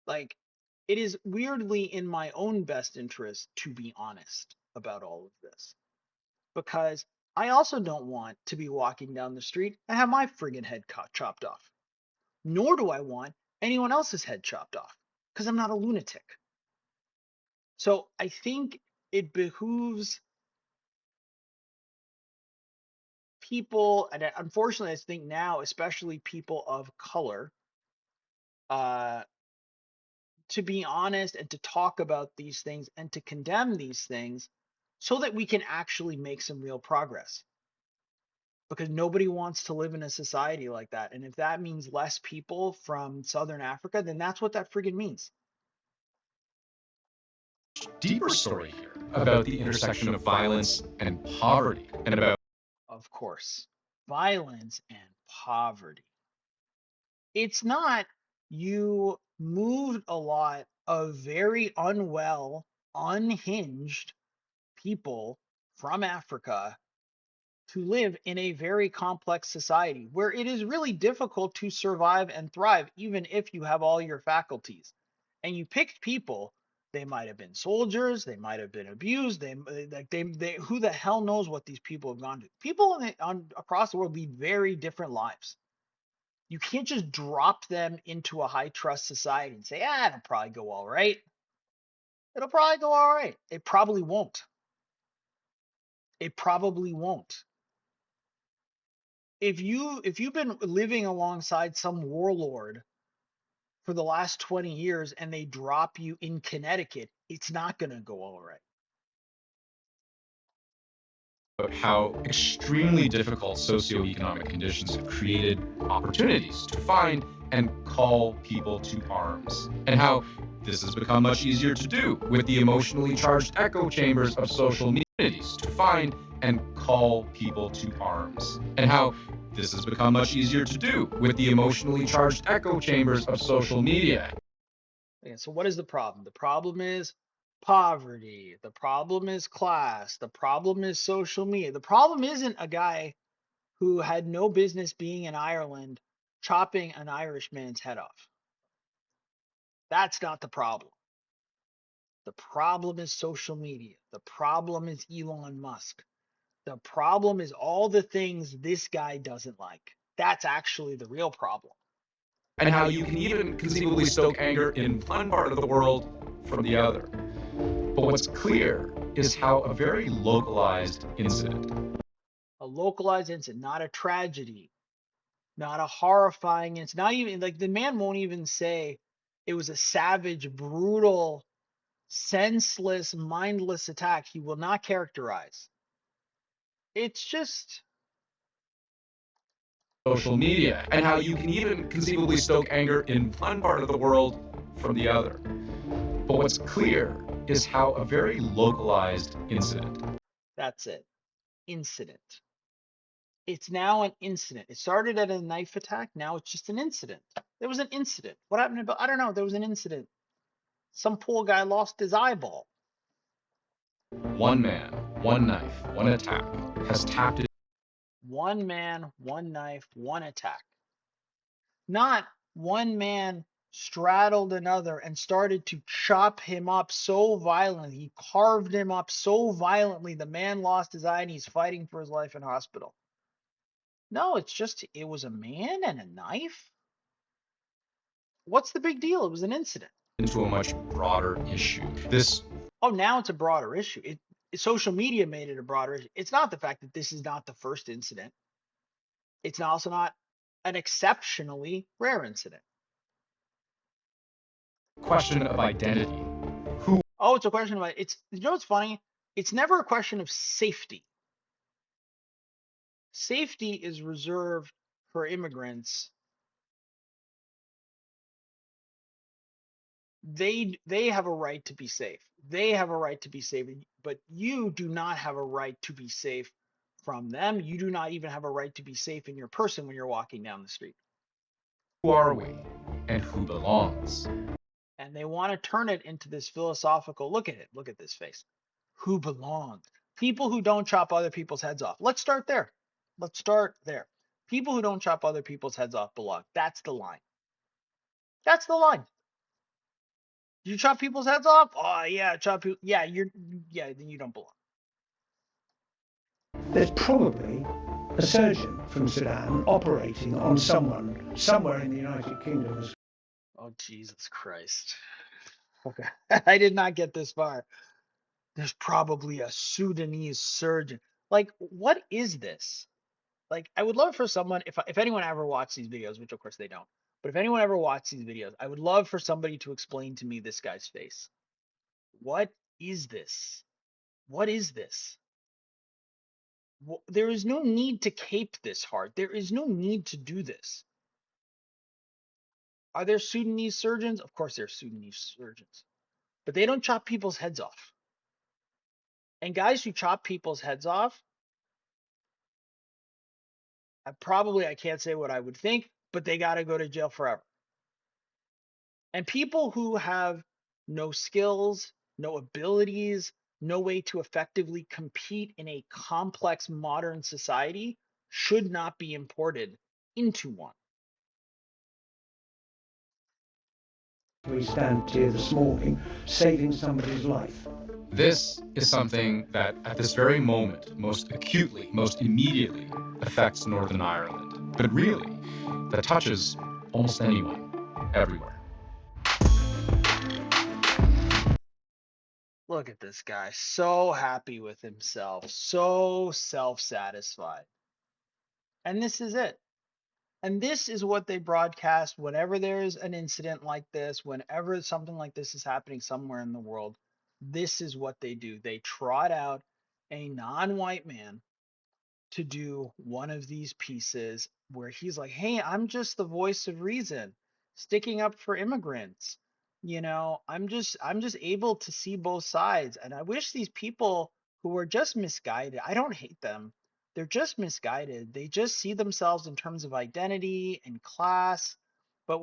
Like, it is weirdly in my own best interest to be honest about all of this, because I also don't want to be walking down the street and have my friggin' head chopped off. Nor do I want anyone else's head chopped off, because I'm not a lunatic. So I think it behooves people, and unfortunately, I think now, especially people of color, to be honest and to talk about these things and to condemn these things, so that we can actually make some real progress. Because nobody wants to live in a society like that. And if that means less people from Southern Africa, then that's what that friggin' means. Deeper story here about the intersection of violence and poverty, and about, Of course, violence and poverty. It's not you moved a lot of very unwell, unhinged people from Africa to live in a very complex society where it is really difficult to survive and thrive, even if you have all your faculties. And you picked people. They might have been soldiers. They might have been abused. They who the hell knows what these people have gone to? People across the world lead very different lives. You can't just drop them into a high trust society and say, it'll probably go all right. It'll probably go all right. It probably won't. It probably won't. If you've been living alongside some warlord for the last 20 years and they drop you in Connecticut, it's not going to go all right. how extremely difficult socioeconomic conditions have created opportunities to find and call people to arms, and how this has become much easier to do with the emotionally charged echo chambers of social medias to find and call people to arms, and how this has become much easier to do with the emotionally charged echo chambers of social media. Okay, so what is the problem? The problem is poverty. The problem is class. The problem is social media. The problem isn't a guy who had no business being in Ireland chopping an Irishman's head off. That's not the problem. The problem is social media. The problem is Elon Musk. The problem is all the things this guy doesn't like. That's actually the real problem. And how you can even conceivably stoke anger in one part of the world from the other. But what's clear is how a very localized incident, A localized incident, not a tragedy, not a horrifying incident, not even like the man won't even say it was a savage, brutal, senseless, mindless attack. He will not characterize. It's just social media, and how you can even conceivably stoke anger in one part of the world from the other. But what's clear is how a very localized incident. That's it. Incident. It's now an incident. It started at a knife attack. Now it's just an incident. There was an incident. What happened about? I don't know. There was an incident. Some poor guy lost his eyeball. One man, one knife, one attack has tapped it. One man, one knife, one attack. Not one man straddled another and started to chop him up so violently. He carved him up so violently the man lost his eye and he's fighting for his life in hospital. No, it's just it was a man and a knife. What's the big deal? It was an incident. Into a much broader issue. This. Oh, now it's a broader issue. Social media made it a broader issue. It's not the fact that this is not the first incident. It's also not an exceptionally rare incident. Question of identity. Oh, it's a question of it's. You know what's funny? It's never a question of safety. Safety is reserved for immigrants. They have a right to be safe. They have a right to be safe, but you do not have a right to be safe from them. You do not even have a right to be safe in your person when you're walking down the street. Who are we and who belongs? And they want to turn it into this philosophical, look at it, look at this face. Who belongs? People who don't chop other people's heads off. Let's start there. Let's start there. People who don't chop other people's heads off belong. That's the line. That's the line. You chop people's heads off? Oh yeah, chop people. Yeah, then you don't belong. There's probably a surgeon from Sudan operating on someone somewhere in the United Kingdom. Oh Jesus Christ. Okay. I did not get this far. There's probably a Sudanese surgeon. Like, what is this? Like, I would love for someone, if anyone ever watched these videos, which of course they don't, but if anyone ever watched these videos, I would love for somebody to explain to me this guy's face. What is this? What is this? There is no need to cape this hard. There is no need to do this. Are there Sudanese surgeons? Of course, there's Sudanese surgeons, but they don't chop people's heads off. And guys who chop people's heads off, I can't say what I would think, but they got to go to jail forever. And people who have no skills, no abilities, no way to effectively compete in a complex modern society should not be imported into one. We stand here this morning saving somebody's life. This is something that, at this very moment, most acutely, most immediately affects Northern Ireland, but really, that touches almost anyone, everywhere. Look at this guy, so happy with himself, so self-satisfied. And this is it. And this is what they broadcast whenever there's an incident like this, whenever something like this is happening somewhere in the world. This is what they do. They trot out a non-white man to do one of these pieces where he's like, "Hey, I'm just the voice of reason, sticking up for immigrants. I'm just able to see both sides." And I wish these people who are just misguided, I don't hate them. They're just misguided. They just see themselves in terms of identity and class, but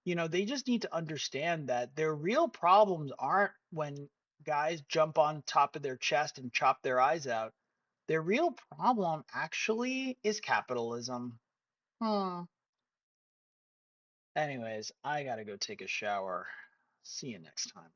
they just need to understand that their real problems aren't when guys jump on top of their chest and chop their eyes out. Their real problem actually is capitalism. Anyways, I gotta go take a shower. See you next time.